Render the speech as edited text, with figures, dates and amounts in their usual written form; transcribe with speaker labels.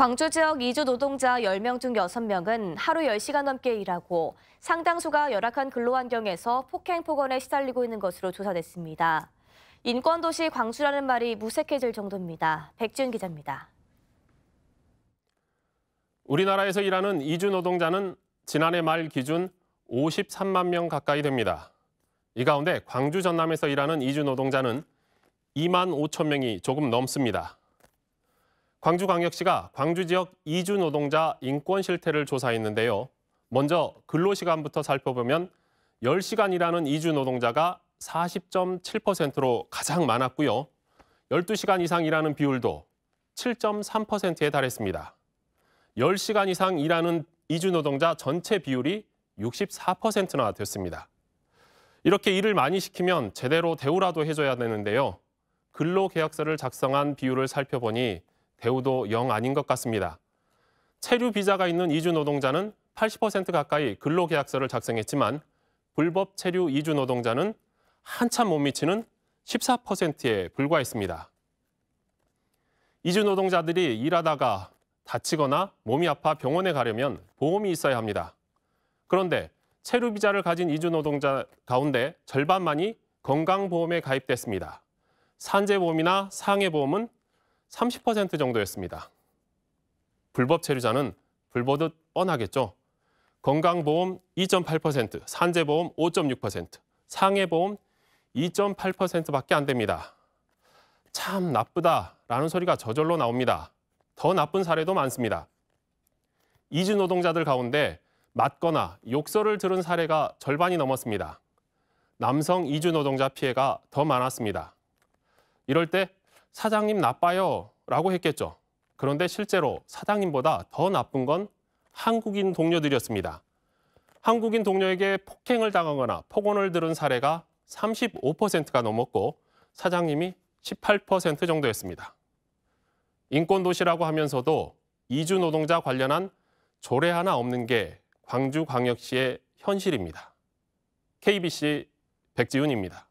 Speaker 1: 광주 지역 이주 노동자 10명 중 6명은 하루 10시간 넘게 일하고 상당수가 열악한 근로환경에서 폭행, 폭언에 시달리고 있는 것으로 조사됐습니다. 인권도시 광주라는 말이 무색해질 정도입니다. 백지훈 기자입니다.
Speaker 2: 우리나라에서 일하는 이주 노동자는 지난해 말 기준 53만 명 가까이 됩니다. 이 가운데 광주 전남에서 일하는 이주 노동자는 2만 5천 명이 조금 넘습니다. 광주광역시가 광주 지역 이주 노동자 인권 실태를 조사했는데요. 먼저 근로시간부터 살펴보면 10시간 일하는 이주 노동자가 40.7%로 가장 많았고요. 12시간 이상 일하는 비율도 7.3%에 달했습니다. 10시간 이상 일하는 이주 노동자 전체 비율이 64%나 됐습니다. 이렇게 일을 많이 시키면 제대로 대우라도 해줘야 되는데요. 근로계약서를 작성한 비율을 살펴보니 대우도 영 아닌 것 같습니다. 체류 비자가 있는 이주 노동자는 80% 가까이 근로계약서를 작성했지만 불법 체류 이주 노동자는 한참 못 미치는 14%에 불과했습니다. 이주 노동자들이 일하다가 다치거나 몸이 아파 병원에 가려면 보험이 있어야 합니다. 그런데 체류 비자를 가진 이주 노동자 가운데 절반만이 건강보험에 가입됐습니다. 산재보험이나 상해보험은 30% 정도였습니다. 불법 체류자는 불보듯 뻔하겠죠. 건강보험 2.8%, 산재보험 5.6%, 상해보험 2.8%밖에 안 됩니다. 참 나쁘다라는 소리가 저절로 나옵니다. 더 나쁜 사례도 많습니다. 이주 노동자들 가운데 맞거나 욕설을 들은 사례가 절반이 넘었습니다. 남성 이주 노동자 피해가 더 많았습니다. 이럴 때 사장님 나빠요 라고 했겠죠. 그런데 실제로 사장님보다 더 나쁜 건 한국인 동료들이었습니다. 한국인 동료에게 폭행을 당하거나 폭언을 들은 사례가 35%가 넘었고 사장님이 18% 정도였습니다. 인권도시라고 하면서도 이주 노동자 관련한 조례 하나 없는 게 광주광역시의 현실입니다. KBC 백지훈입니다.